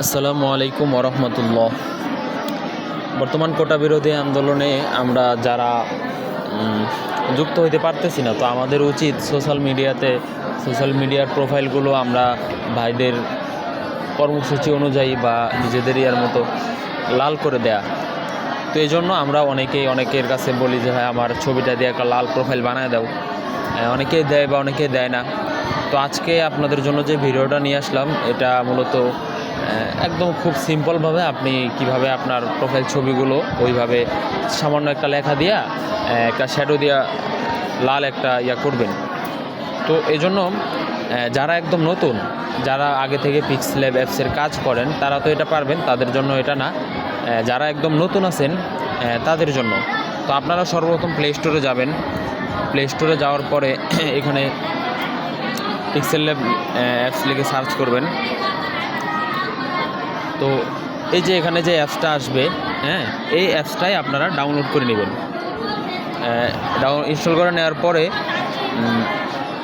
আসসালামু আলাইকুম ওরহমতুল্লাহ। বর্তমান কোটা বিরোধী আন্দোলনে আমরা যারা যুক্ত হইতে পারতেছি না, তো আমাদের উচিত সোশ্যাল মিডিয়ার প্রোফাইলগুলো আমরা ভাইদের কর্মসূচি অনুযায়ী বা নিজেদের ইয়ার মতো লাল করে দেয়া। তো এই জন্য আমরা অনেকের কাছে বলি যে ভাই আমার ছবিটা দিয়ে একটা লাল প্রোফাইল বানায় দাও। অনেকেই দেয় বা অনেকেই দেয় না। তো আজকে আপনাদের জন্য যে ভিডিওটা নিয়ে আসলাম, এটা মূলত একদম খুব সিম্পলভাবে আপনি কিভাবে আপনার প্রোফাইল ছবিগুলো ওইভাবে সামান্য একটা লেখা দিয়া একটা শ্যাডো দিয়া লাল একটা করবেন। তো এই জন্য যারা একদম নতুন, যারা আগে থেকে পিক্সেলব অ্যাপসের কাজ করেন তারা তো এটা পারবেন, তাদের জন্য এটা না। যারা একদম নতুন আছেন তাদের জন্য। তো আপনারা সর্বপ্রথম প্লে স্টোরে যাবেন। প্লে স্টোরে যাওয়ার পরে এখানে পিক্সেলব অ্যাপস লিখে সার্চ করবেন। তো এই যে এখানে যে অ্যাপসটা আসবে, এই অ্যাপসটাই আপনারা ডাউনলোড করে নেবেন। ইনস্টল করে নেওয়ার পরে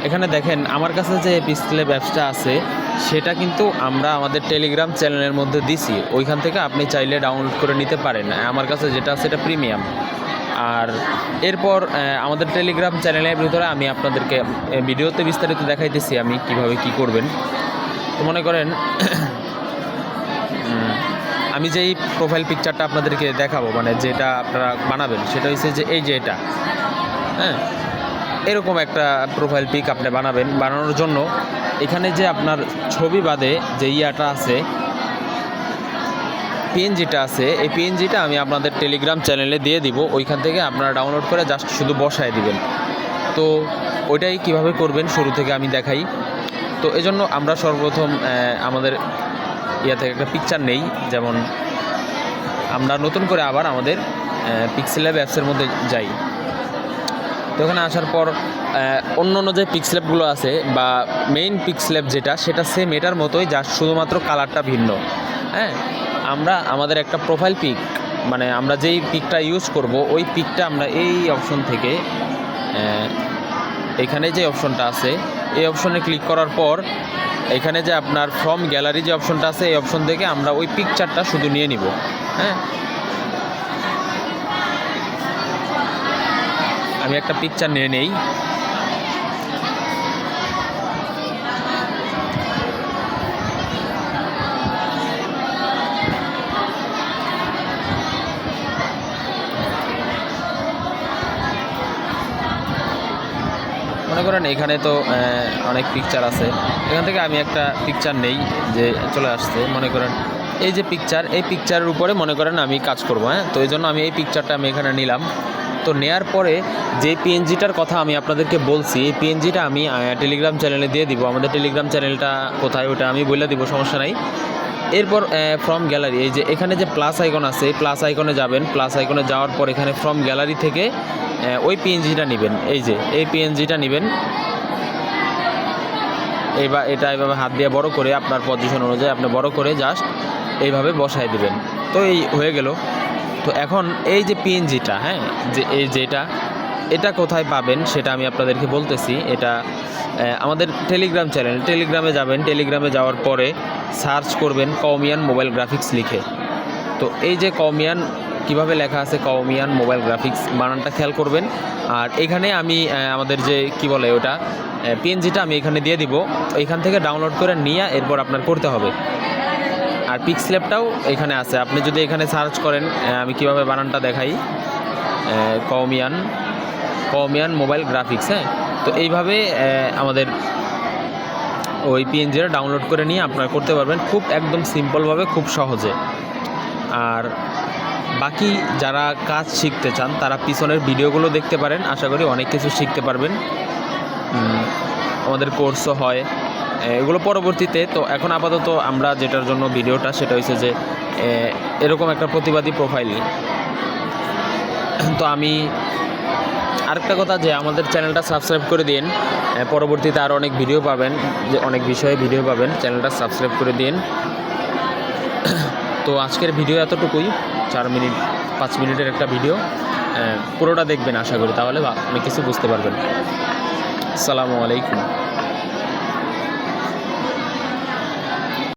এখানে দেখেন আমার কাছে যে পিক্সেলব অ্যাপসটা আছে সেটা কিন্তু আমরা আমাদের টেলিগ্রাম চ্যানেলের মধ্যে দিছি। ওইখান থেকে আপনি চাইলে ডাউনলোড করে নিতে পারেন। আমার কাছে যেটা আছে এটা প্রিমিয়াম। আর এরপর আমাদের টেলিগ্রাম চ্যানেলের ভিতরে আমি আপনাদেরকে ভিডিওতে বিস্তারিত দেখাইতেছি আমি কিভাবে কি করবেন। তো মনে করেন আমি যেই প্রোফাইল পিকচারটা আপনাদেরকে দেখাবো, মানে যেটা আপনারা বানাবেন, সেটা হচ্ছে যে এই যে এটা, এরকম একটা প্রোফাইল পিক আপনি বানাবেন। বানানোর জন্য এখানে যে আপনার ছবি বাদে যে ইয়াটা আছে, পিএনজিটা আছে, এই পিএনজিটা আমি আপনাদের টেলিগ্রাম চ্যানেলে দিয়ে দিব। ওইখান থেকে আপনারা ডাউনলোড করে জাস্ট শুধু বসায় দিবেন। তো ওইটাই কিভাবে করবেন শুরু থেকে আমি দেখাই। তো এজন্য আমরা সর্বপ্রথম আমাদের থেকে একটা পিকচার নেই। যেমন আমরা নতুন করে আবার আমাদের পিক্সেলব অ্যাপসের মধ্যে যাই। তো এখানে আসার পর অন্য যে পিক্সেলবগুলো আছে বা মেইন পিক্সেলব যেটা, সেটা সেম এটার মতোই, যা শুধুমাত্র কালারটা ভিন্ন। আমরা আমাদের একটা প্রোফাইল পিক, মানে আমরা যেই পিকটা ইউজ করব ওই পিকটা আমরা এই অপশন থেকে এখানে যে অপশনটা আছে এই অপশনে ক্লিক করার পর এখানে যে আপনার ফ্রম গ্যালারি যে অপশনটা আছে এই অপশন থেকে আমরা ওই পিকচারটা শুধু নিয়ে নিব। আমি একটা পিকচার নিয়ে নেই। মনে করেন এখানে তো অনেক পিকচার আছে, এখান থেকে আমি একটা পিকচার নেই যে চলে আসছে। মনে করেন এই যে পিকচার, এই পিকচারের উপরে মনে করেন আমি কাজ করব। তো এই জন্য আমি এই পিকচারটা আমি এখানে নিলাম। তো নেয়ার পরে যে পিএনজিটার কথা আমি আপনাদেরকে বলছি, এই পিএনজিটা আমি টেলিগ্রাম চ্যানেলে দিয়ে দিব। আমাদের টেলিগ্রাম চ্যানেলটা কোথায় ওটা আমি বলে দিব, সমস্যা নাই। এরপর ফ্রম গ্যালারি, এই যে এখানে যে প্লাস আইকন আছে, এই প্লাস আইকনে যাবেন। প্লাস আইকনে যাওয়ার পর এখানে ফ্রম গ্যালারি থেকে ওই পিএনজিটা নেবেন। এই যে এই পিএনজিটা নেবেন। এটা এইভাবে হাত দিয়ে বড় করে আপনার পজিশন অনুযায়ী আপনি বড় করে জাস্ট এইভাবে বসায় দিবেন। তো এই হয়ে গেল। তো এখন এই যে পিএনজিটা, যে এই যেটা, এটা কোথায় পাবেন সেটা আমি আপনাদেরকে বলতেছি। এটা আমাদের টেলিগ্রাম চ্যানেল, টেলিগ্রামে যাবেন। টেলিগ্রামে যাওয়ার পরে সার্চ করবেন কওমিয়ান মোবাইল গ্রাফিক্স লিখে। তো এই যে কওমিয়ান কিভাবে লেখা আছে, কওমিয়ান মোবাইল গ্রাফিক্স, বানানটা খেয়াল করবেন। আর এখানে আমি আমাদের যে কি বলে ওটা পিএনজিটা আমি এখানে দিয়ে দিব। এখান থেকে ডাউনলোড করে নিয়ে এরপর আপনার করতে হবে। আর পিক্সেলবটাও এখানে আছে, আপনি যদি এখানে সার্চ করেন, আমি কিভাবে বানানটা দেখাই, কওমিয়ান মোবাইল গ্রাফিক্স। তো এইভাবে আমাদের ওই পিএনজিটা ডাউনলোড করে নিয়ে আপনারা করতে পারবেন খুব একদম সিম্পলভাবে, খুব সহজে। আর বাকি যারা কাজ শিখতে চান তারা পিছনের ভিডিওগুলো দেখতে পারেন, আশা করি অনেক কিছু শিখতে পারবেন। আমাদের কোর্সও হয় এগুলো পরবর্তীতে। তো এখন আপাতত আমরা যেটার জন্য ভিডিওটা, সেটা হচ্ছে যে এরকম একটা প্রতিবাদী প্রোফাইল। তো আমি আরেকটা কথা, যে আমাদের চ্যানেলটা সাবস্ক্রাইব করে দিন। পরবর্তীতে আরও অনেক ভিডিও পাবেন, যে অনেক বিষয়ে ভিডিও পাবেন, চ্যানেলটা সাবস্ক্রাইব করে দিন। তো আজকের ভিডিও এতটুকুই, 5 মিনিটের একটা ভিডিও। পুরোটা দেখবেন আশা করি, তাহলে অনেক কিছু বুঝতে পারবেন। আসসালামু আলাইকুম।